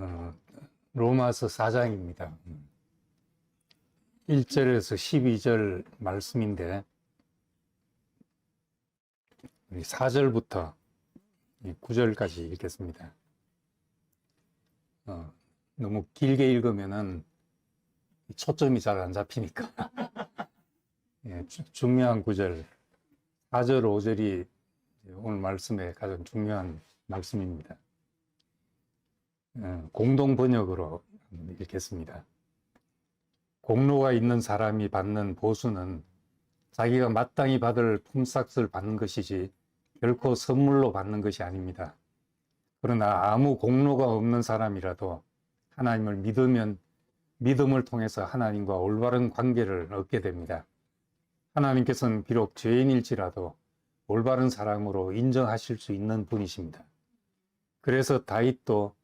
어, 로마서 4장입니다. 1절에서 12절 말씀인데 4절부터 9절까지 읽겠습니다. 너무 길게 읽으면은 초점이 잘 안 잡히니까 중요한 구절 4절, 5절이 오늘 말씀의 가장 중요한 말씀입니다. 공동 번역으로 읽겠습니다. 공로가 있는 사람이 받는 보수는 자기가 마땅히 받을 품삯을 받는 것이지 결코 선물로 받는 것이 아닙니다. 그러나 아무 공로가 없는 사람이라도 하나님을 믿으면 믿음을 통해서 하나님과 올바른 관계를 얻게 됩니다. 하나님께서는 비록 죄인일지라도 올바른 사람으로 인정하실 수 있는 분이십니다. 그래서 다윗도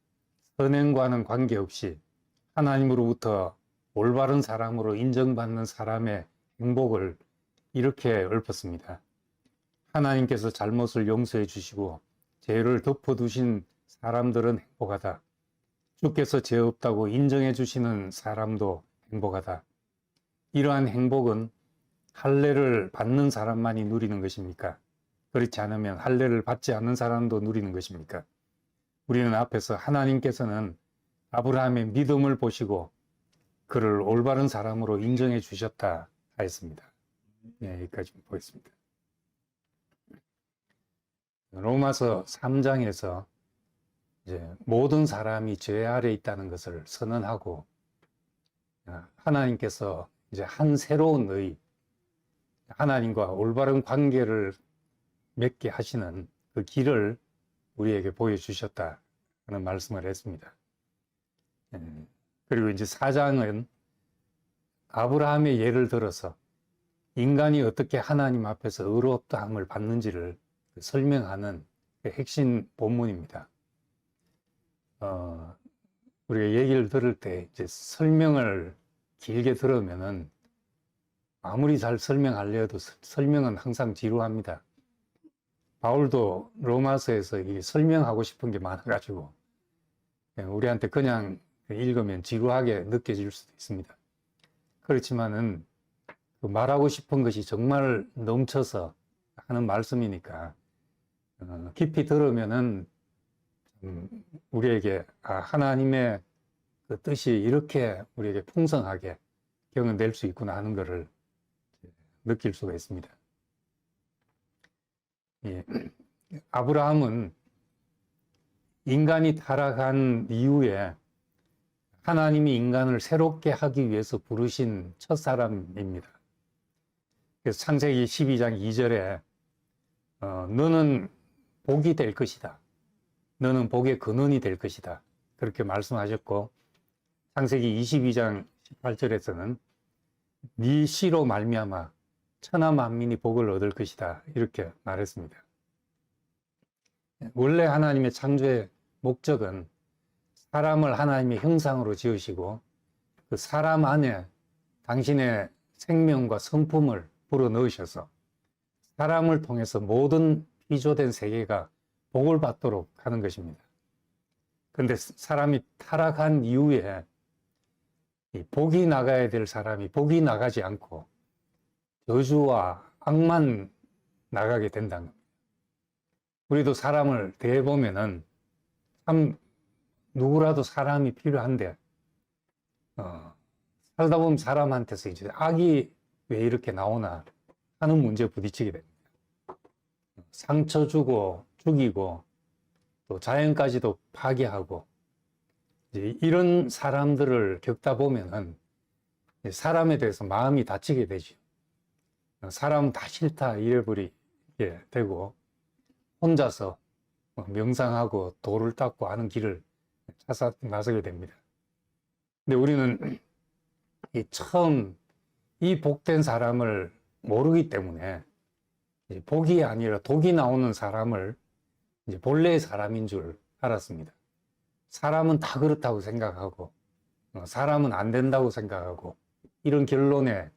선행과는 관계없이 하나님으로부터 올바른 사람으로 인정받는 사람의 행복을 이렇게 읊었습니다. 하나님께서 잘못을 용서해 주시고 죄를 덮어두신 사람들은 행복하다. 주께서 죄 없다고 인정해 주시는 사람도 행복하다. 이러한 행복은 할례를 받는 사람만이 누리는 것입니까? 그렇지 않으면 할례를 받지 않는 사람도 누리는 것입니까? 우리는 앞에서 하나님께서는 아브라함의 믿음을 보시고 그를 올바른 사람으로 인정해 주셨다 하였습니다. 여기까지 보겠습니다. 로마서 3장에서 이제 모든 사람이 죄 아래 있다는 것을 선언하고 하나님께서 이제 한 새로운 의, 하나님과 올바른 관계를 맺게 하시는 그 길을 우리에게 보여주셨다 하는 말씀을 했습니다. 그리고 이제 4장은 아브라함의 예를 들어서 인간이 어떻게 하나님 앞에서 의롭다함을 받는지를 설명하는 핵심 본문입니다. 우리가 얘기를 들을 때 이제 설명을 길게 들으면은 아무리 잘 설명하려 도 설명은 항상 지루합니다. 바울도 로마서에서 이게 설명하고 싶은 게 많아가지고 우리한테 그냥 읽으면 지루하게 느껴질 수도 있습니다. 그렇지만은 말하고 싶은 것이 정말 넘쳐서 하는 말씀이니까 깊이 들으면은 우리에게 하나님의 그 뜻이 이렇게 우리에게 풍성하게 경험될 수 있구나 하는 것을 느낄 수가 있습니다. 아브라함은 인간이 타락한 이후에 하나님이 인간을 새롭게 하기 위해서 부르신 첫사람입니다. 그래서 창세기 12장 2절에 너는 복이 될 것이다. 너는 복의 근원이 될 것이다. 그렇게 말씀하셨고 창세기 22장 18절에서는 네 씨로 말미암아 천하 만민이 복을 얻을 것이다. 이렇게 말했습니다. 원래 하나님의 창조의 목적은 사람을 하나님의 형상으로 지으시고 그 사람 안에 당신의 생명과 성품을 불어넣으셔서 사람을 통해서 모든 피조된 세계가 복을 받도록 하는 것입니다. 그런데 사람이 타락한 이후에 복이 나가야 될 사람이 복이 나가지 않고 저주와 악만 나가게 된다는 겁니다. 우리도 사람을 대해보면은 참 누구라도 사람이 필요한데 살다 보면 사람한테서 이제 악이 왜 이렇게 나오나 하는 문제에 부딪히게 됩니다. 상처 주고 죽이고 또 자연까지도 파괴하고 이제 이런 사람들을 겪다 보면은 사람에 대해서 마음이 다치게 되죠. 사람은 다 싫다 이래버리게 되고 혼자서 명상하고 돌을 닦고 하는 길을 나서게 됩니다. 근데 우리는 처음 이 복된 사람을 모르기 때문에 복이 아니라 독이 나오는 사람을 이제 본래의 사람인 줄 알았습니다. 사람은 다 그렇다고 생각하고 사람은 안 된다고 생각하고 이런 결론에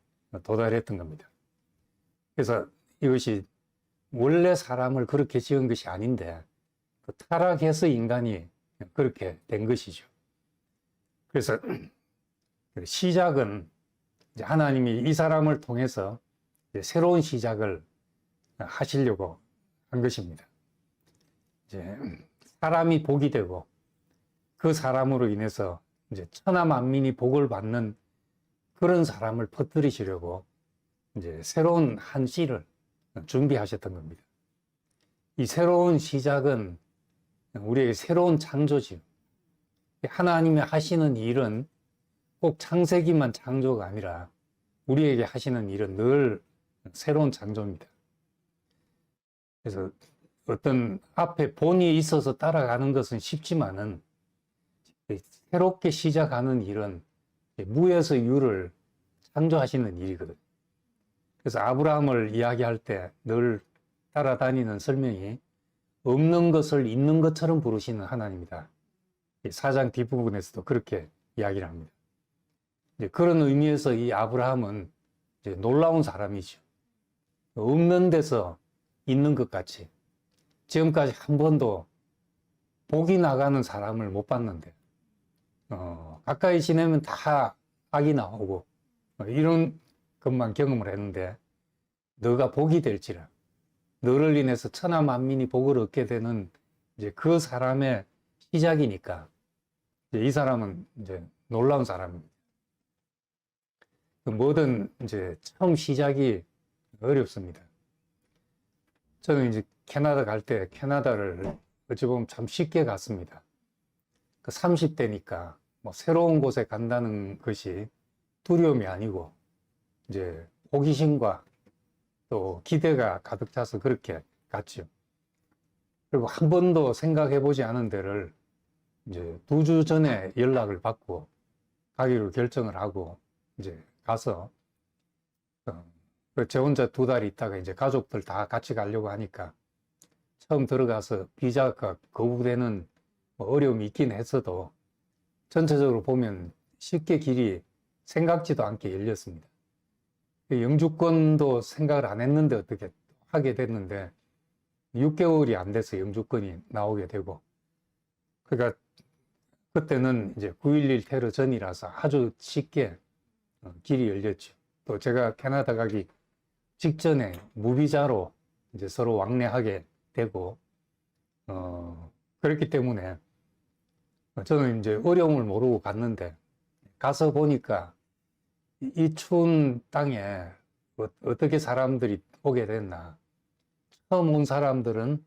도달했던 겁니다. 그래서 이것이 원래 사람을 그렇게 지은 것이 아닌데 타락해서 인간이 그렇게 된 것이죠. 그래서 시작은 이제 하나님이 이 사람을 통해서 이제 새로운 시작을 하시려고 한 것입니다. 이제 사람이 복이 되고 그 사람으로 인해서 이제 천하 만민이 복을 받는 그런 사람을 퍼뜨리시려고 이제 새로운 한 씨를 준비하셨던 겁니다. 이 새로운 시작은 우리에게 새로운 창조지요. 하나님이 하시는 일은 꼭 창세기만 창조가 아니라 우리에게 하시는 일은 늘 새로운 창조입니다. 그래서 어떤 앞에 본이 있어서 따라가는 것은 쉽지만은 새롭게 시작하는 일은 무에서 유를 창조하시는 일이거든요. 그래서 아브라함을 이야기할 때 늘 따라다니는 설명이 없는 것을 있는 것처럼 부르시는 하나님이다. 4장 뒷부분에서도 그렇게 이야기를 합니다. 그런 의미에서 이 아브라함은 이제 놀라운 사람이죠. 없는 데서 있는 것 같이 지금까지 한 번도 복이 나가는 사람을 못 봤는데 가까이 지내면 다 악이 나오고 이런 것만 경험을 했는데 너가 복이 될지라 너를 인해서 천하 만민이 복을 얻게 되는 이제 그 사람의 시작이니까 이제 이 사람은 이제 놀라운 사람입니다. 뭐든 이제 처음 시작이 어렵습니다. 저는 이제 캐나다 갈 때 캐나다를 어찌 보면 참 쉽게 갔습니다. 30대니까 뭐 새로운 곳에 간다는 것이 두려움이 아니고 이제 호기심과 또 기대가 가득 차서 그렇게 갔죠. 그리고 한 번도 생각해 보지 않은 데를 이제 2주 전에 연락을 받고 가기로 결정을 하고 이제 가서 제 혼자 2달 있다가 이제 가족들 다 같이 가려고 하니까 처음 들어가서 비자가 거부되는 어려움이 있긴 했어도 전체적으로 보면 쉽게 길이 생각지도 않게 열렸습니다. 영주권도 생각을 안 했는데 어떻게 하게 됐는데 6개월이 안 돼서 영주권이 나오게 되고, 그러니까 그때는 이제 9.11 테러 전이라서 아주 쉽게 길이 열렸죠. 또 제가 캐나다 가기 직전에 무비자로 이제 서로 왕래하게 되고, 그렇기 때문에 저는 이제 어려움을 모르고 갔는데 가서 보니까 이 추운 땅에 어떻게 사람들이 오게 됐나. 처음 온 사람들은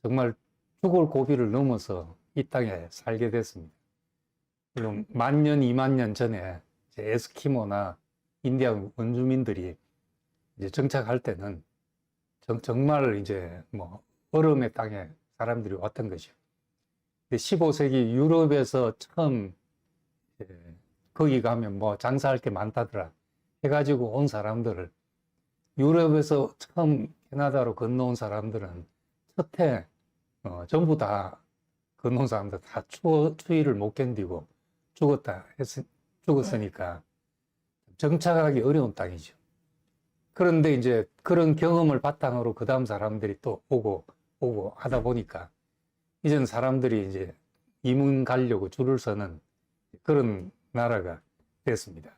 정말 죽을 고비를 넘어서 이 땅에 살게 됐습니다. 물론 1000년, 2000년 전에 이제 에스키모나 인디아 원주민들이 이제 정착할 때는 정말 이제 뭐 얼음의 땅에 사람들이 왔던 것이요. 15세기 유럽에서 처음 거기 가면 뭐 장사할 게 많다더라 해가지고 온 사람들을, 유럽에서 처음 캐나다로 건너온 사람들은 첫해 전부 다 건너온 사람들 다 추위를 못 견디고 죽었으니까 정착하기 어려운 땅이죠. 그런데 이제 그런 경험을 바탕으로 그 다음 사람들이 또 오고 하다 보니까 이제는 사람들이 이제 이민 가려고 줄을 서는 그런 나라가 됐습니다.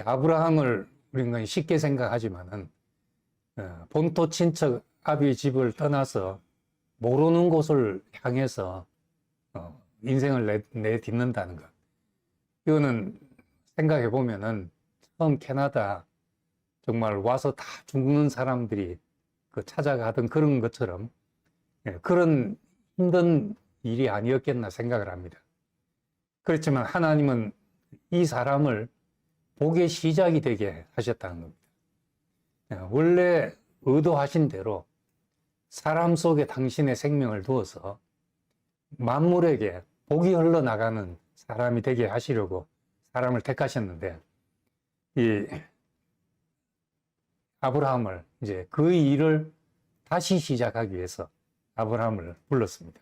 아브라함을 우리는 쉽게 생각하지만은 본토 친척 아비 집을 떠나서 모르는 곳을 향해서 인생을 내딛는다는 것, 이거는 생각해 보면은 처음 캐나다 정말 와서 다 죽는 사람들이 찾아가던 그런 것처럼 그런 힘든 일이 아니었겠나 생각을 합니다. 그렇지만 하나님은 이 사람을 복의 시작이 되게 하셨다는 겁니다. 원래 의도하신 대로 사람 속에 당신의 생명을 두어서 만물에게 복이 흘러나가는 사람이 되게 하시려고 사람을 택하셨는데, 이 아브라함을 이제 그 일을 다시 시작하기 위해서 아브라함을 불렀습니다.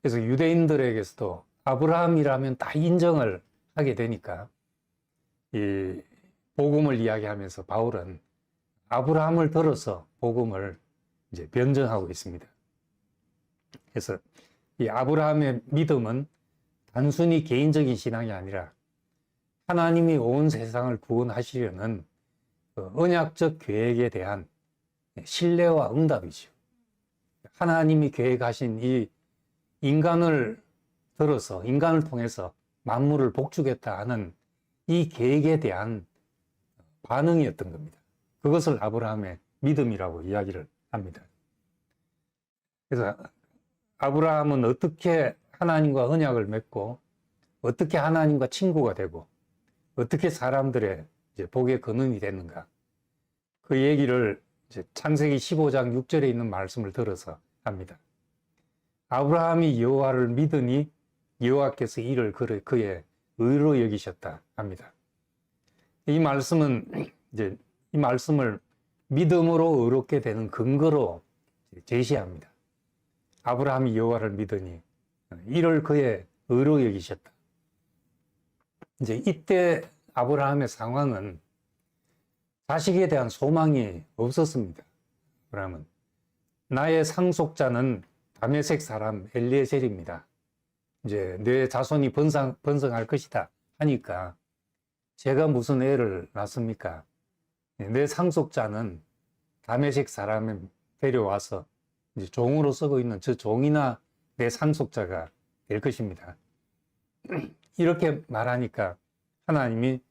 그래서 유대인들에게서도 아브라함이라면 다 인정을 하게 되니까 이 복음을 이야기하면서 바울은 아브라함을 들어서 복음을 이제 변증하고 있습니다. 그래서 이 아브라함의 믿음은 단순히 개인적인 신앙이 아니라 하나님이 온 세상을 구원하시려는 그 언약적 계획에 대한 신뢰와 응답이죠. 하나님이 계획하신 이 인간을 들어서, 인간을 통해서 만물을 복주겠다 하는 이 계획에 대한 반응이었던 겁니다. 그것을 아브라함의 믿음이라고 이야기를 합니다. 그래서 아브라함은 어떻게 하나님과 언약을 맺고, 어떻게 하나님과 친구가 되고, 어떻게 사람들의 이제 복의 근원이 됐는가. 그 얘기를 이제 창세기 15장 6절에 있는 말씀을 들어서 합니다. 아브라함이 여호와를 믿으니 여호와께서 이를 그의 의로 여기셨다 합니다. 이 말씀은 이제 이 말씀을 믿음으로 의롭게 되는 근거로 제시합니다. 아브라함이 여호와를 믿으니 이를 그의 의로 여기셨다. 이제 이때 아브라함의 상황은 자식에 대한 소망이 없었습니다. 아브라함은 나의 상속자는 다메섹 사람 엘리에셀입니다. 이제 내 자손이 번성할 것이다 하니까 제가 무슨 애를 낳습니까? 내 상속자는 다메섹 사람을 데려와서 이제 종으로 쓰고 있는 저 종이나 내 상속자가 될 것입니다. 이렇게 말하니까 하나님이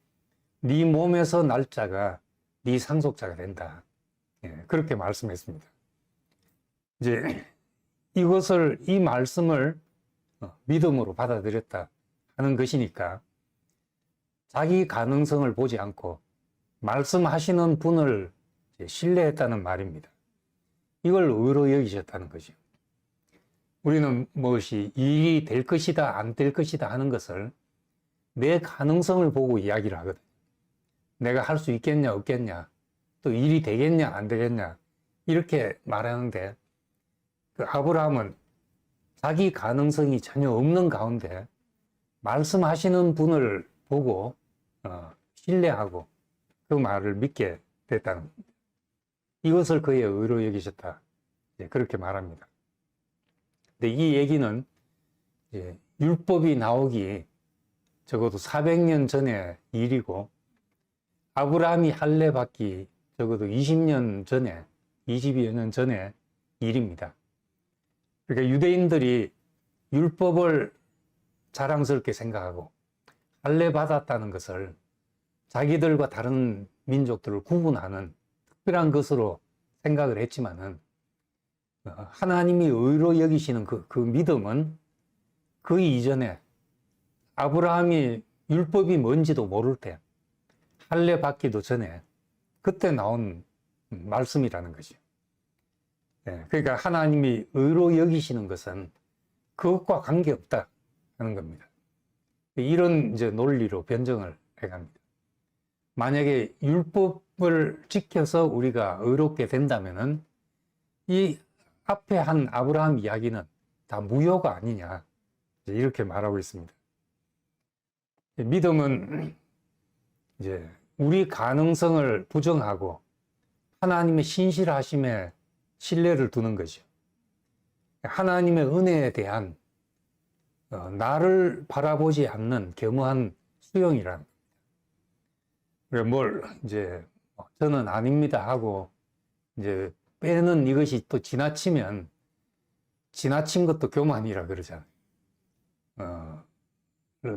네 몸에서 날 자가 네 상속자가 된다. 그렇게 말씀했습니다. 이제 이 말씀을 믿음으로 받아들였다 하는 것이니까 자기 가능성을 보지 않고 말씀하시는 분을 신뢰했다는 말입니다. 이걸 의로 여기셨다는 거죠. 우리는 무엇이 일이 될 것이다, 안 될 것이다 하는 것을 내 가능성을 보고 이야기를 하거든요. 내가 할 수 있겠냐, 없겠냐, 또 일이 되겠냐, 안 되겠냐, 이렇게 말하는데 그 아브라함은 자기 가능성이 전혀 없는 가운데 말씀하시는 분을 보고 신뢰하고 그 말을 믿게 됐다는 겁니다. 이것을 그의 의로 여기셨다. 그렇게 말합니다. 근데 이 얘기는 율법이 나오기 적어도 400년 전의 일이고 아브라함이 할례 받기 적어도 20년 전에, 20여 년 전의 일입니다. 그러니까 유대인들이 율법을 자랑스럽게 생각하고 할례 받았다는 것을 자기들과 다른 민족들을 구분하는 특별한 것으로 생각을 했지만은 하나님이 의로 여기시는 그 믿음은 그 이전에 아브라함이 율법이 뭔지도 모를 때 할례 받기도 전에 그때 나온 말씀이라는 거죠. 그러니까 하나님이 의로 여기시는 것은 그것과 관계없다 하는 겁니다. 이런 이제 논리로 변증을 해갑니다. 만약에 율법을 지켜서 우리가 의롭게 된다면은 이 앞에 한 아브라함 이야기는 다 무효가 아니냐 이렇게 말하고 있습니다. 믿음은 이제 우리 가능성을 부정하고 하나님의 신실하심에 신뢰를 두는 거죠. 하나님의 은혜에 대한 나를 바라보지 않는 겸허한 수용이란 뭘 이제 저는 아닙니다 하고 이제 빼는 이것이 또 지나치면 지나친 것도 교만이라 그러잖아요.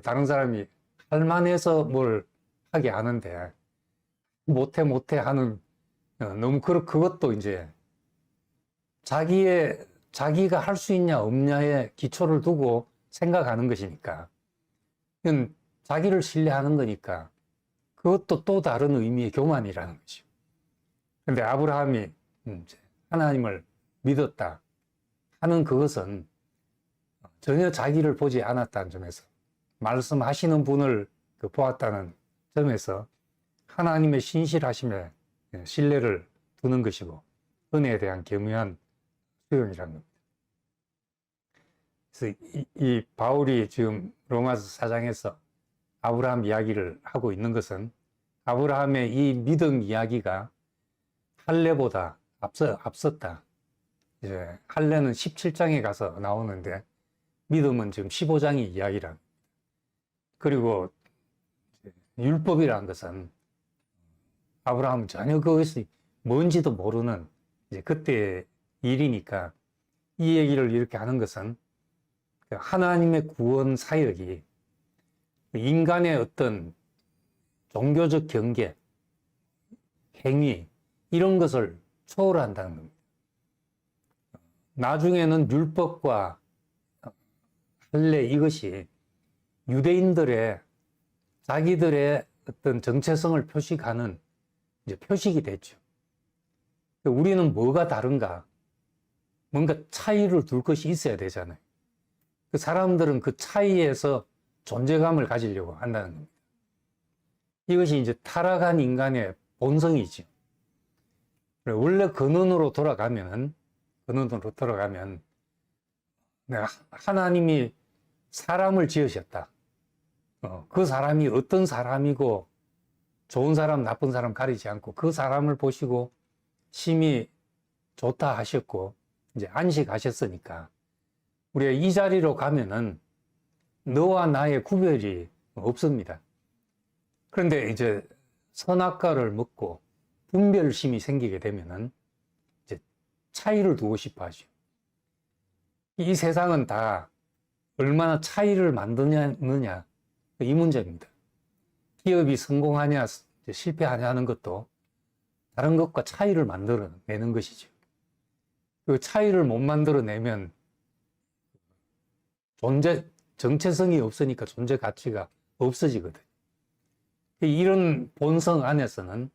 다른 사람이 할 만해서 뭘 하게 하는데 못해 하는 너무 그것도 이제 자기가 할 수 있냐 없냐에 기초를 두고 생각하는 것이니까 이건 자기를 신뢰하는 거니까 그것도 또 다른 의미의 교만이라는 거죠. 그런데 아브라함이 하나님을 믿었다 하는 그것은 전혀 자기를 보지 않았다는 점에서 말씀하시는 분을 보았다는 점에서 하나님의 신실하심에 신뢰를 두는 것이고 은혜에 대한 겸허한 수용이라는 겁니다. 그래서 이 바울이 지금 로마서 4장에서 아브라함 이야기를 하고 있는 것은 아브라함의 이 믿음 이야기가 할례보다 앞섰다. 이제 할례는 17장에 가서 나오는데 믿음은 지금 15장의 이야기라. 그리고 율법이라는 것은 아브라함은 전혀 그것이 뭔지도 모르는 이제 그때 일이니까 이 얘기를 이렇게 하는 것은 하나님의 구원 사역이 인간의 어떤 종교적 경계, 행위 이런 것을 초월한다는 겁니다. 나중에는 율법과 할례 이것이 유대인들의 자기들의 어떤 정체성을 표식하는 이제 표식이 됐죠. 우리는 뭐가 다른가? 뭔가 차이를 둘 것이 있어야 되잖아요. 그 사람들은 그 차이에서 존재감을 가지려고 한다는 겁니다. 이것이 이제 타락한 인간의 본성이죠. 원래 근원으로 돌아가면 하나님이 사람을 지으셨다. 그 사람이 어떤 사람이고 좋은 사람, 나쁜 사람 가리지 않고 그 사람을 보시고 심히 좋다 하셨고 이제 안식하셨으니까 우리가 이 자리로 가면은 너와 나의 구별이 없습니다. 그런데 이제 선악과를 먹고 분별심이 생기게 되면은 이제 차이를 두고 싶어 하죠. 이 세상은 다 얼마나 차이를 만드느냐 이 문제입니다. 기업이 성공하냐 실패하냐 하는 것도 다른 것과 차이를 만들어내는 것이죠. 그 차이를 못 만들어내면 정체성이 없으니까 존재 가치가 없어지거든. 이런 본성 안에서는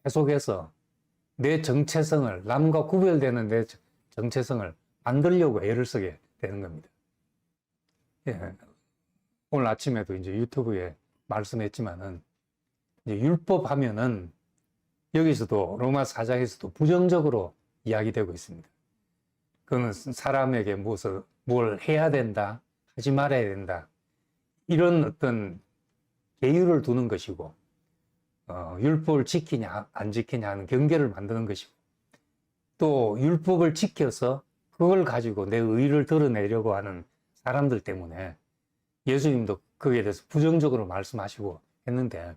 계속해서 내 정체성을, 남과 구별되는 내 정체성을 만들려고 애를 쓰게 되는 겁니다. 예. 오늘 아침에도 이제 유튜브에 말씀했지만은, 이제 율법 하면은 여기서도 로마 4장에서도 부정적으로 이야기되고 있습니다. 그거는 사람에게 뭘 해야 된다, 하지 말아야 된다, 이런 어떤 계율을 두는 것이고, 율법을 지키냐, 안 지키냐 하는 경계를 만드는 것이고, 또 율법을 지켜서 그걸 가지고 내 의의를 드러내려고 하는 사람들 때문에 예수님도 거기에 대해서 부정적으로 말씀하시고 했는데,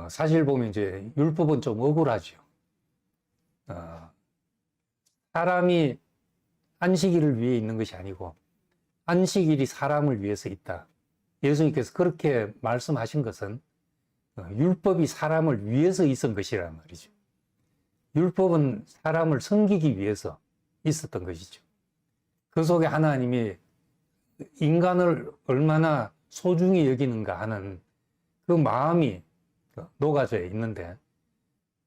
사실 보면 이제 율법은 좀 억울하죠. 사람이 안식일을 위해 있는 것이 아니고 안식일이 사람을 위해서 있다. 예수님께서 그렇게 말씀하신 것은 율법이 사람을 위해서 있었던 것이란 말이죠. 율법은 사람을 섬기기 위해서 있었던 것이죠. 그 속에 하나님이 인간을 얼마나 소중히 여기는가 하는 그 마음이 녹아져 있는데,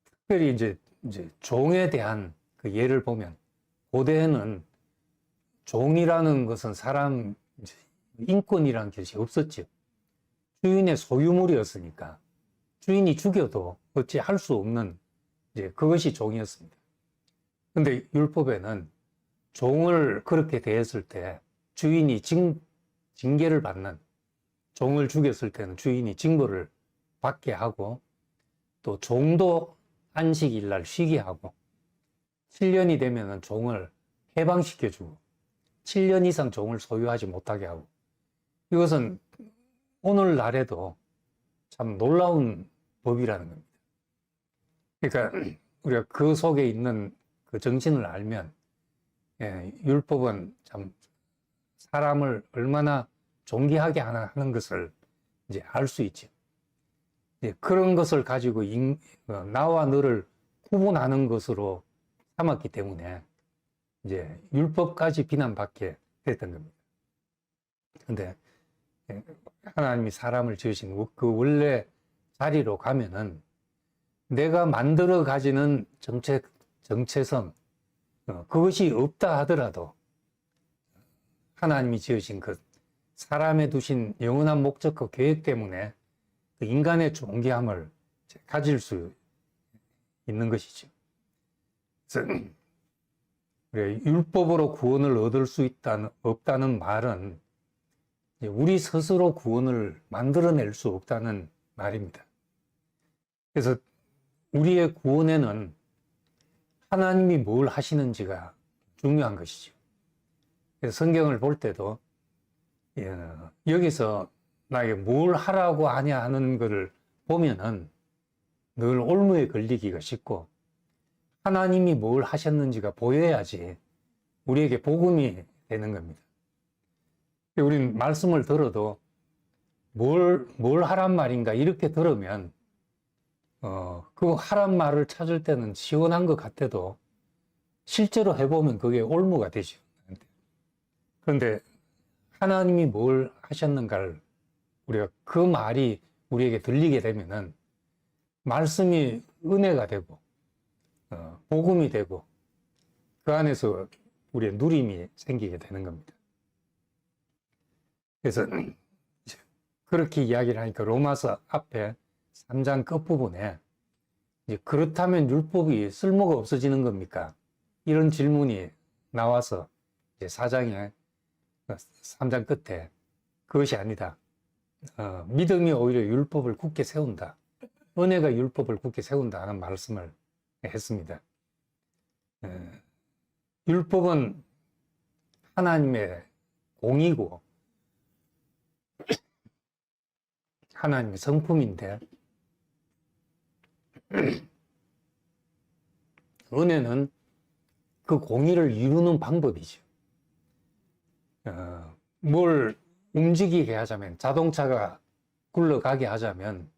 특별히 이제 종에 대한 그 예를 보면, 고대에는 종이라는 것은 사람 인권이라는 것이 없었죠. 주인의 소유물이었으니까 주인이 죽여도 어찌 할 수 없는 이제 그것이 종이었습니다. 근데 율법에는 종을 그렇게 대했을 때 주인이 징계를 받는, 종을 죽였을 때는 주인이 징벌을 받게 하고, 또 종도 안식일 날 쉬게 하고, 7년이 되면은 종을 해방시켜주고 7년 이상 종을 소유하지 못하게 하고, 이것은 오늘날에도 참 놀라운 법이라는 겁니다. 그러니까 우리가 그 속에 있는 그 정신을 알면, 율법은 참 사람을 얼마나 존귀하게 하는 것을 이제 알 수 있죠. 그런 것을 가지고 나와 너를 구분하는 것으로 삼았기 때문에 이제 율법까지 비난받게 됐던 겁니다. 근데 하나님이 사람을 지으신 그 원래 자리로 가면은 내가 만들어 가지는 정체성, 그것이 없다 하더라도 하나님이 지으신 그 사람에 두신 영원한 목적과 계획 때문에 그 인간의 존귀함을 가질 수 있는 것이죠. 그래서 율법으로 구원을 얻을 수 없다는 말은 우리 스스로 구원을 만들어낼 수 없다는 말입니다. 그래서 우리의 구원에는 하나님이 뭘 하시는지가 중요한 것이죠. 그래서 성경을 볼 때도 여기서 나에게 뭘 하라고 하냐 하는 것을 보면은 늘 올무에 걸리기가 쉽고, 하나님이 뭘 하셨는지가 보여야지 우리에게 복음이 되는 겁니다. 우리는 말씀을 들어도 뭘 하란 말인가 이렇게 들으면 그 하란 말을 찾을 때는 시원한 것 같아도 실제로 해보면 그게 올무가 되죠. 그런데 하나님이 뭘 하셨는가를 우리가 그 말이 우리에게 들리게 되면은 말씀이 은혜가 되고 복음이 되고 그 안에서 우리의 누림이 생기게 되는 겁니다. 그래서 그렇게 이야기를 하니까 로마서 앞에 3장 끝부분에 이제 그렇다면 율법이 쓸모가 없어지는 겁니까? 이런 질문이 나와서 이제 4장의 3장 끝에 그것이 아니다. 믿음이 오히려 율법을 굳게 세운다. 은혜가 율법을 굳게 세운다 하는 말씀을 했습니다. 율법은 하나님의 공이고 하나님의 성품인데 은혜는 그 공의를 이루는 방법이죠. 뭘 움직이게 하자면, 자동차가 굴러가게 하자면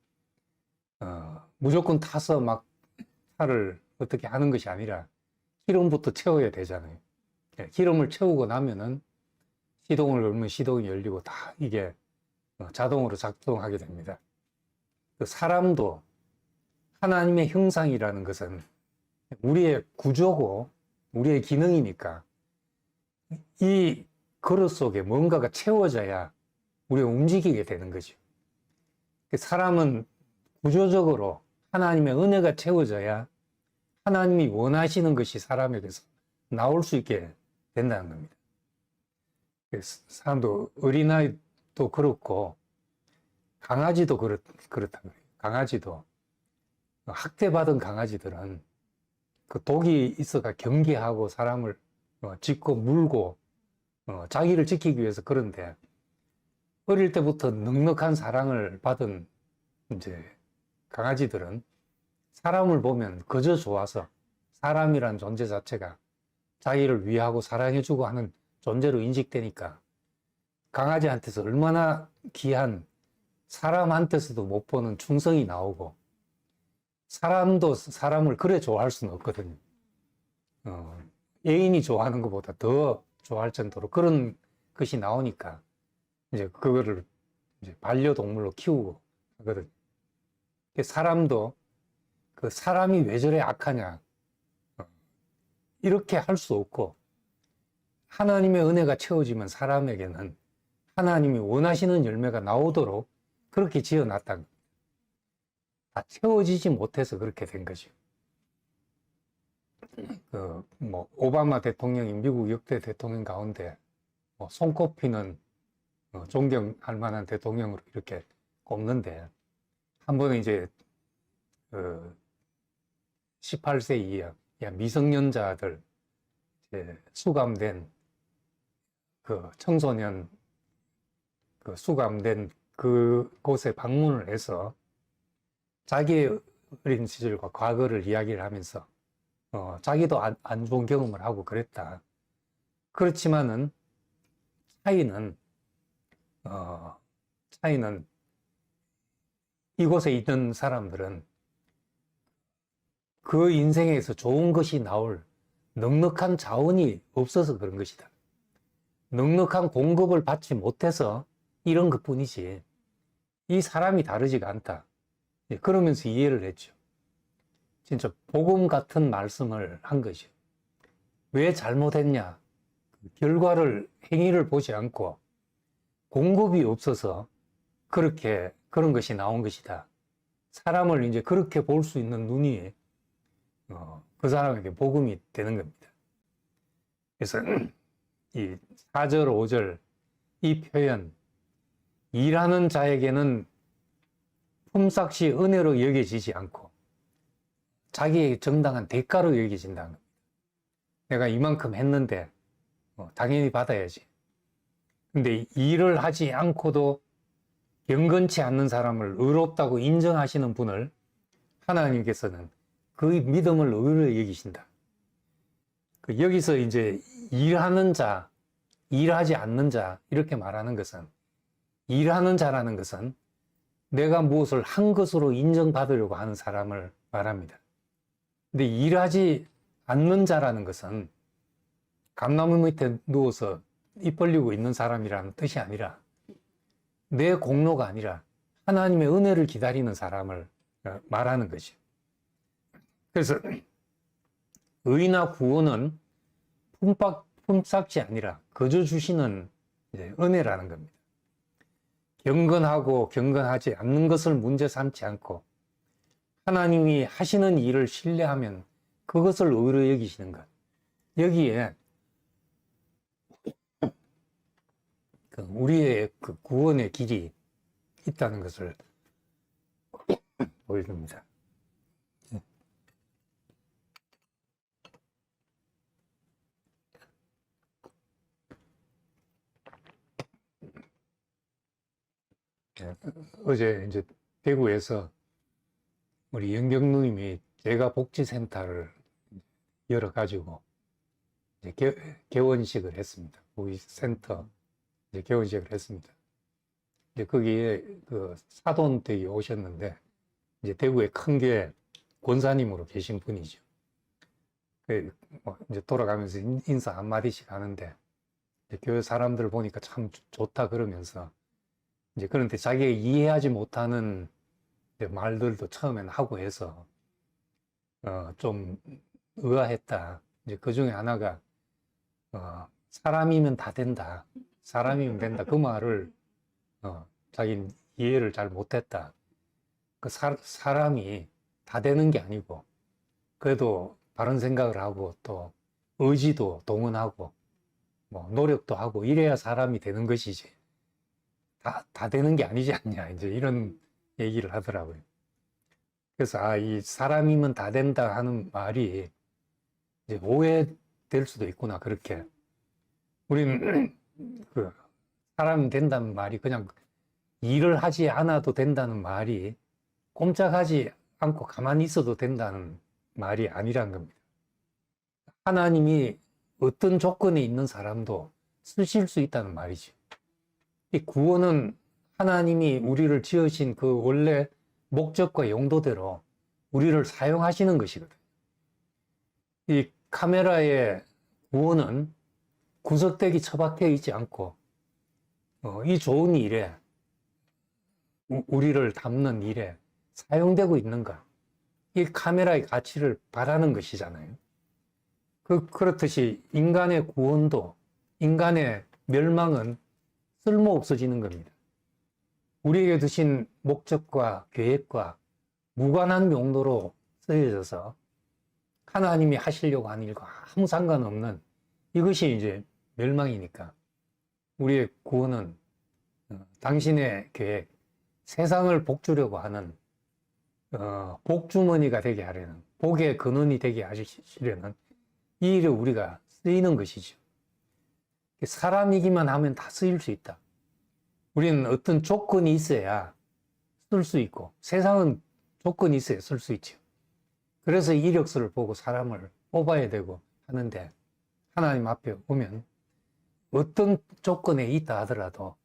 무조건 타서 막 차를 어떻게 하는 것이 아니라 기름부터 채워야 되잖아요. 기름을 채우고 나면은 시동을 걸면 시동이 열리고 다 이게 자동으로 작동하게 됩니다. 그 사람도 하나님의 형상이라는 것은 우리의 구조고 우리의 기능이니까 이 그릇 속에 뭔가가 채워져야 우리가 움직이게 되는 거죠. 사람은 구조적으로 하나님의 은혜가 채워져야 하나님이 원하시는 것이 사람에게서 나올 수 있게 된다는 겁니다. 사람도 어린아이도 그렇고 강아지도 그렇다는 거예요. 강아지도 학대받은 강아지들은 그 독이 있어가 경계하고 사람을 짖고 물고 자기를 지키기 위해서 그런데 어릴 때부터 넉넉한 사랑을 받은 이제 강아지들은 사람을 보면 그저 좋아서 사람이란 존재 자체가 자기를 위하고 사랑해주고 하는 존재로 인식되니까 강아지한테서 얼마나 귀한 사람한테서도 못 보는 충성이 나오고 사람도 사람을 그래 좋아할 수는 없거든요. 애인이 좋아하는 것보다 더 좋아할 정도로 그런 것이 나오니까 이제 그거를 이제 반려동물로 키우고 하거든요. 사람도 그 사람이 왜 저래 악하냐 이렇게 할 수 없고 하나님의 은혜가 채워지면 사람에게는 하나님이 원하시는 열매가 나오도록 그렇게 지어놨다는 겁니다. 다 채워지지 못해서 그렇게 된 거죠. 오바마 대통령이 미국 역대 대통령 가운데 손꼽히는 존경할 만한 대통령으로 이렇게 꼽는데 한 번은 이제 18세 이하 미성년자들 수감된 그 청소년 수감된 그곳에 방문을 해서 자기의 어린 시절과 과거를 이야기를 하면서 자기도 안 좋은 경험을 하고 그랬다. 그렇지만은 차이는 이곳에 있는 사람들은 그 인생에서 좋은 것이 나올 넉넉한 자원이 없어서 그런 것이다. 넉넉한 공급을 받지 못해서 이런 것 뿐이지 이 사람이 다르지가 않다. 그러면서 이해를 했죠. 진짜 복음 같은 말씀을 한 것이요. 왜 잘못했냐? 결과를, 행위를 보지 않고 공급이 없어서 그런 것이 나온 것이다. 사람을 이제 그렇게 볼 수 있는 눈이 그 사람에게 복음이 되는 겁니다. 그래서 이 4절, 5절 이 표현, 일하는 자에게는 품삯이 은혜로 여겨지지 않고 자기의 정당한 대가로 여겨진다는 겁니다. 내가 이만큼 했는데 당연히 받아야지. 근데 일을 하지 않고도 경건치 않는 사람을 의롭다고 인정하시는 분을 하나님께서는 그 믿음을 의로 여기신다. 여기서 이제 일하는 자, 일하지 않는 자 이렇게 말하는 것은, 일하는 자라는 것은 내가 무엇을 한 것으로 인정받으려고 하는 사람을 말합니다. 근데 일하지 않는 자라는 것은 감나무 밑에 누워서 입 벌리고 있는 사람이라는 뜻이 아니라, 내 공로가 아니라 하나님의 은혜를 기다리는 사람을 말하는 것이죠. 그래서 의나 구원은 품삯이 아니라 거저 주시는 은혜라는 겁니다. 경건하고 경건하지 않는 것을 문제 삼지 않고 하나님이 하시는 일을 신뢰하면 그것을 의로 여기시는 것. 여기에 우리의 그 구원의 길이 있다는 것을 보여줍니다. 어제 이제 대구에서 우리 영경 누님이 제가 복지센터를 열어가지고 이제 개원식을 했습니다. 우리 센터 이제 개원식을 했습니다. 이제 거기에 그 사돈댁이 오셨는데, 이제 대구에 큰 게 권사님으로 계신 분이죠. 이제 돌아가면서 인사 한마디씩 하는데, 교회 사람들 보니까 참 좋다 그러면서, 이제 그런데 자기가 이해하지 못하는 말들도 처음에는 하고 해서 좀 의아했다. 이제 그 중에 하나가 사람이면 다 된다. 사람이면 된다. 그 말을 자기는 이해를 잘 못했다. 그 사람이 다 되는 게 아니고, 그래도 바른 생각을 하고 또 의지도 동원하고 뭐 노력도 하고 이래야 사람이 되는 것이지, 다 되는 게 아니지 않냐, 이제 이런 얘기를 하더라고요. 그래서 이 사람이면 다 된다 하는 말이 이제 오해될 수도 있구나. 그렇게 우리는 그 사람 된다는 말이 그냥 일을 하지 않아도 된다는 말이, 꼼짝하지 않고 가만히 있어도 된다는 말이 아니란 겁니다. 하나님이 어떤 조건에 있는 사람도 쓰실 수 있다는 말이죠. 이 구원은 하나님이 우리를 지으신 그 원래 목적과 용도대로 우리를 사용하시는 것이거든요. 이 카메라의 구원은 구석대기 처박혀 있지 않고 이 좋은 일에, 우리를 담는 일에 사용되고 있는가, 이 카메라의 가치를 바라는 것이잖아요. 그렇듯이 인간의 구원도, 인간의 멸망은 쓸모 없어지는 겁니다. 우리에게 주신 목적과 계획과 무관한 용도로 쓰여져서 하나님이 하시려고 하는 일과 아무 상관없는, 이것이 이제 멸망이니까 우리의 구원은 당신의 계획, 세상을 복주려고 하는 복주머니가 되게 하려는, 복의 근원이 되게 하시려는 이 일에 우리가 쓰이는 것이죠. 사람이기만 하면 다 쓰일 수 있다. 우리는 어떤 조건이 있어야 쓸 수 있고, 세상은 조건이 있어야 쓸 수 있죠. 그래서 이력서를 보고 사람을 뽑아야 되고 하는데, 하나님 앞에 오면 어떤 조건에 있다 하더라도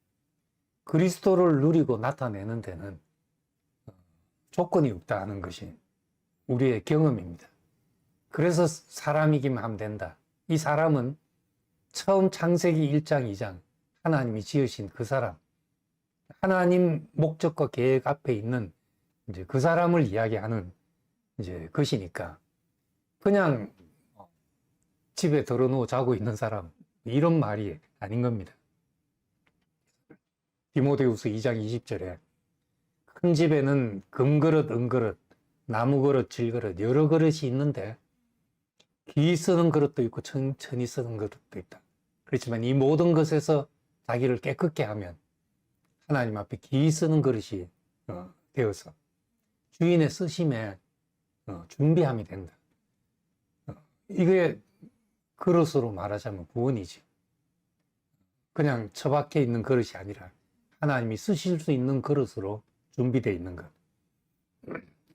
그리스도를 누리고 나타내는 데는 조건이 없다 하는 것이 우리의 경험입니다. 그래서 사람이기만 하면 된다. 이 사람은 처음 창세기 1장, 2장 하나님이 지으신 그 사람, 하나님 목적과 계획 앞에 있는 이제 그 사람을 이야기하는 이제 것이니까, 그냥 집에 들어누워 자고 있는 사람, 이런 말이 아닌 겁니다. 디모데후서 2장 20절에 큰 집에는 금그릇, 은그릇, 나무그릇, 질그릇 여러 그릇이 있는데 귀 쓰는 그릇도 있고 천천히 쓰는 그릇도 있다. 그렇지만 이 모든 것에서 자기를 깨끗게 하면 하나님 앞에 귀 쓰는 그릇이 되어서 주인의 쓰심에 준비함이 된다. 이게 그릇으로 말하자면 구원이지. 그냥 처박혀 있는 그릇이 아니라 하나님이 쓰실 수 있는 그릇으로 준비되어 있는 것.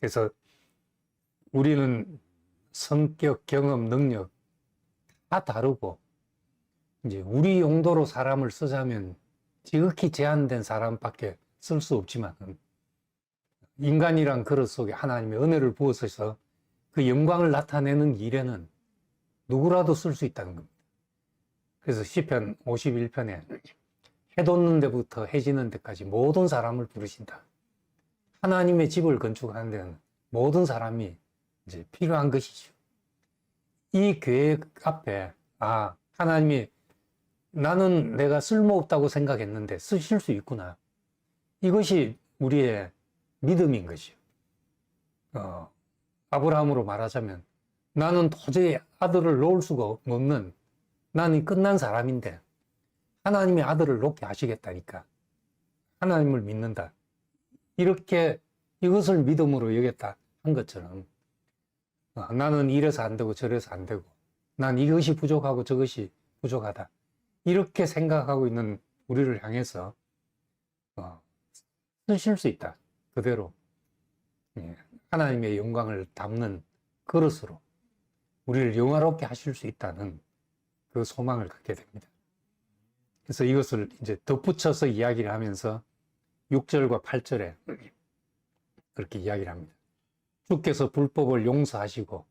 그래서 우리는 성격, 경험, 능력 다 다르고, 이제 우리 용도로 사람을 쓰자면 지극히 제한된 사람밖에 쓸 수 없지만, 인간이란 그릇 속에 하나님의 은혜를 부어서 그 영광을 나타내는 일에는 누구라도 쓸 수 있다는 겁니다. 그래서 시편 51편에 해 돋는 데부터 해 지는 데까지 모든 사람을 부르신다. 하나님의 집을 건축하는 데는 모든 사람이 이제 필요한 것이죠. 이 계획 앞에, 하나님이 나는 내가 쓸모없다고 생각했는데 쓰실 수 있구나. 이것이 우리의 믿음인 것이요. 아브라함으로 말하자면 나는 도저히 아들을 놓을 수가 없는, 나는 끝난 사람인데 하나님이 아들을 놓게 하시겠다니까 하나님을 믿는다. 이렇게 이것을 믿음으로 여겼다 한 것처럼, 나는 이래서 안 되고 저래서 안 되고, 난 이것이 부족하고 저것이 부족하다. 이렇게 생각하고 있는 우리를 향해서 쓰실 수 있다. 그대로 하나님의 영광을 담는 그릇으로 우리를 영화롭게 하실 수 있다는 그 소망을 갖게 됩니다. 그래서 이것을 이제 덧붙여서 이야기를 하면서 6절과 8절에 그렇게 이야기를 합니다. 주께서 불법을 용서하시고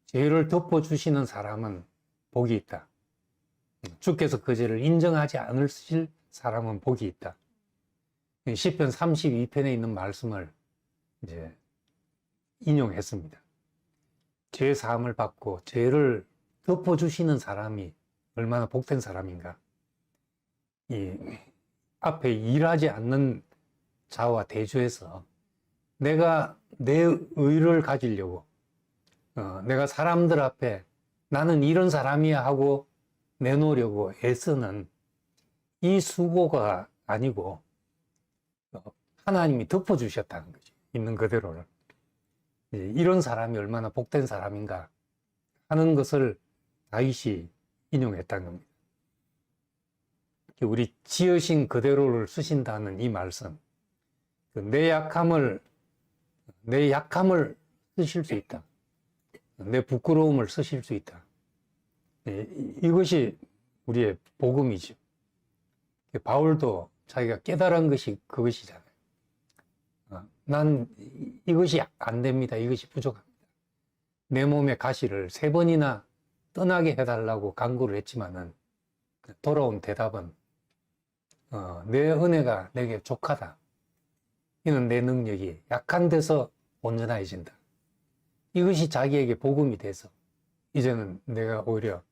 죄를 덮어주시는 사람은 복이 있다. 주께서 그 죄를 인정하지 않으실 사람은 복이 있다. 시편 32편에 있는 말씀을 이제 인용했습니다. 죄 사함을 받고 죄를 덮어주시는 사람이 얼마나 복된 사람인가. 이 앞에 일하지 않는 자와 대조해서 내가 내 의를 가지려고, 내가 사람들 앞에 나는 이런 사람이야 하고 내놓으려고 애쓰는 이 수고가 아니고 하나님이 덮어주셨다는 거죠. 있는 그대로를. 이런 사람이 얼마나 복된 사람인가 하는 것을 다윗이 인용했다는 겁니다. 우리 지으신 그대로를 쓰신다는 이 말씀, 내 약함을 쓰실 수 있다. 내 부끄러움을 쓰실 수 있다. 이것이 우리의 복음이죠. 바울도 자기가 깨달은 것이 그것이잖아요. 난 이것이 안 됩니다. 이것이 부족합니다. 내 몸의 가시를 3번이나 떠나게 해달라고 간구를 했지만은 돌아온 대답은 내 은혜가 내게 족하다. 이는 내 능력이 약한 데서 온전해진다. 이것이 자기에게 복음이 돼서 이제는 내가 오히려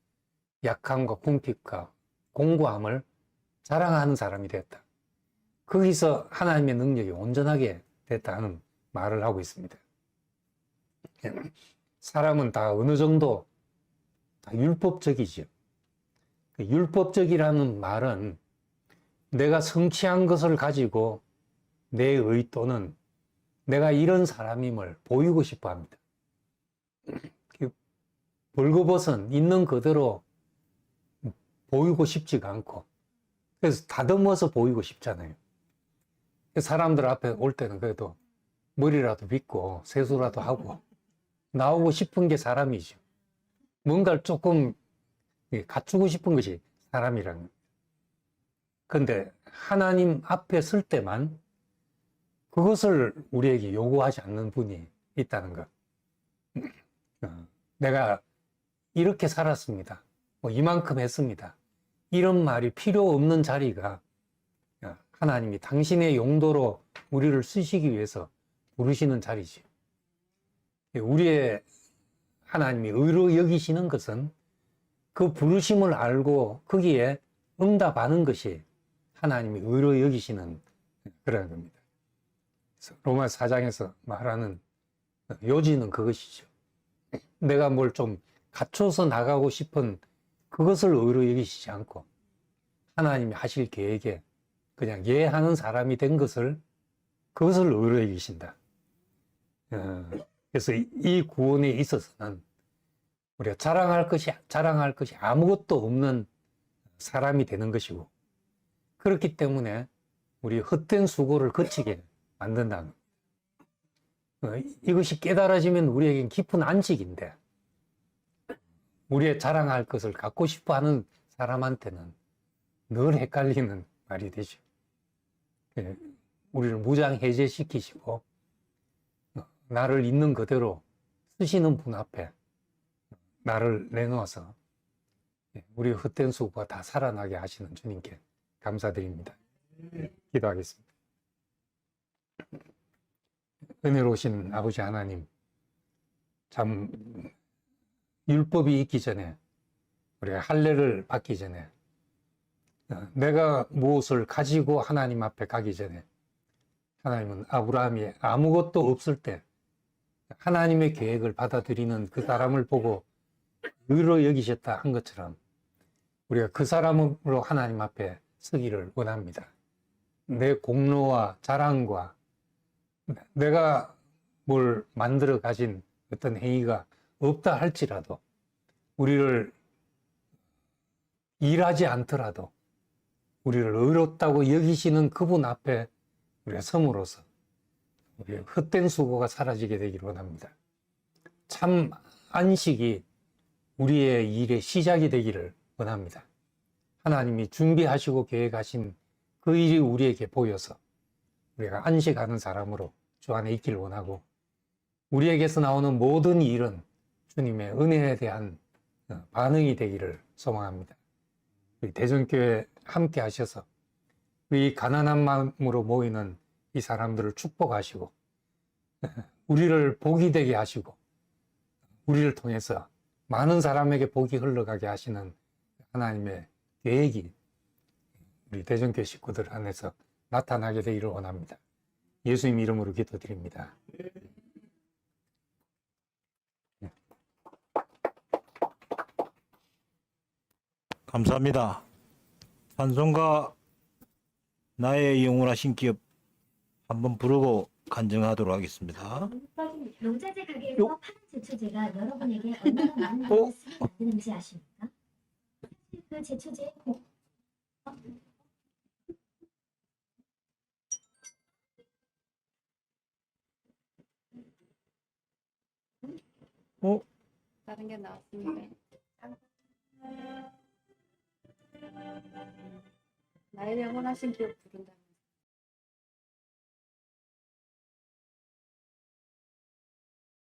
약함과 궁핍과 공고함을 자랑하는 사람이 됐다. 거기서 하나님의 능력이 온전하게 됐다는 말을 하고 있습니다. 사람은 다 어느 정도 다 율법적이죠. 율법적이라는 말은 내가 성취한 것을 가지고 내 의 또는 내가 이런 사람임을 보이고 싶어 합니다. 벌거벗은 있는 그대로 보이고 싶지가 않고, 그래서 다듬어서 보이고 싶잖아요. 사람들 앞에 올 때는 그래도 머리라도 빗고 세수라도 하고 나오고 싶은 게 사람이죠. 뭔가를 조금 갖추고 싶은 것이 사람이라는 거예요. 그런데 하나님 앞에 설 때만 그것을 우리에게 요구하지 않는 분이 있다는 것. 내가 이렇게 살았습니다. 이만큼 했습니다. 이런 말이 필요 없는 자리가 하나님이 당신의 용도로 우리를 쓰시기 위해서 부르시는 자리지. 우리의 하나님이 의로 여기시는 것은 그 부르심을 알고 거기에 응답하는 것이 하나님이 의로 여기시는 그런 겁니다. 로마 4장에서 말하는 요지는 그것이죠. 내가 뭘 좀 갖춰서 나가고 싶은 그것을 의로 여기시지 않고 하나님이 하실 계획에 그냥 예하는 사람이 된 것을, 그것을 의로 여기신다. 그래서 이 구원에 있어서는 우리가 자랑할 것이 아무것도 없는 사람이 되는 것이고, 그렇기 때문에 우리 헛된 수고를 거치게 만든다는 이것이 깨달아지면 우리에겐 깊은 안식인데 우리의 자랑할 것을 갖고 싶어 하는 사람한테는 늘 헷갈리는 말이 되죠. 우리를 무장해제시키시고 나를 있는 그대로 쓰시는 분 앞에 나를 내놓아서 우리 헛된 수고가 다 살아나게 하시는 주님께 감사드립니다. 기도하겠습니다. 은혜로우신 아버지 하나님, 참 율법이 있기 전에 우리가 할례를 받기 전에 내가 무엇을 가지고 하나님 앞에 가기 전에 하나님은 아브라함이 아무것도 없을 때 하나님의 계획을 받아들이는 그 사람을 보고 의로 여기셨다 한 것처럼 우리가 그 사람으로 하나님 앞에 서기를 원합니다. 내 공로와 자랑과 내가 뭘 만들어 가진 어떤 행위가 없다 할지라도 우리를 일하지 않더라도 우리를 의롭다고 여기시는 그분 앞에 우리가 섬으로써 우리의 헛된 수고가 사라지게 되기를 원합니다. 참 안식이 우리의 일의 시작이 되기를 원합니다. 하나님이 준비하시고 계획하신 그 일이 우리에게 보여서 우리가 안식하는 사람으로 주 안에 있기를 원하고 우리에게서 나오는 모든 일은 주님의 은혜에 대한 반응이 되기를 소망합니다. 우리 대전교회 함께 하셔서 우리 가난한 마음으로 모이는 이 사람들을 축복하시고 우리를 복이 되게 하시고 우리를 통해서 많은 사람에게 복이 흘러가게 하시는 하나님의 계획이 우리 대전교회 식구들 안에서 나타나게 되기를 원합니다. 예수님 이름으로 기도드립니다. 감사합니다. 찬송가 나의 영원하신 기업 한번 부르고 간증하도록 하겠습니다. 농자재 가게에서 파는 제초제가 여러분에게 얼마나 많은 스트레스를 만드는지 아십니까? 그 제초제의 다른 게 나왔습니다. 나의 영원하신 기억 부른다.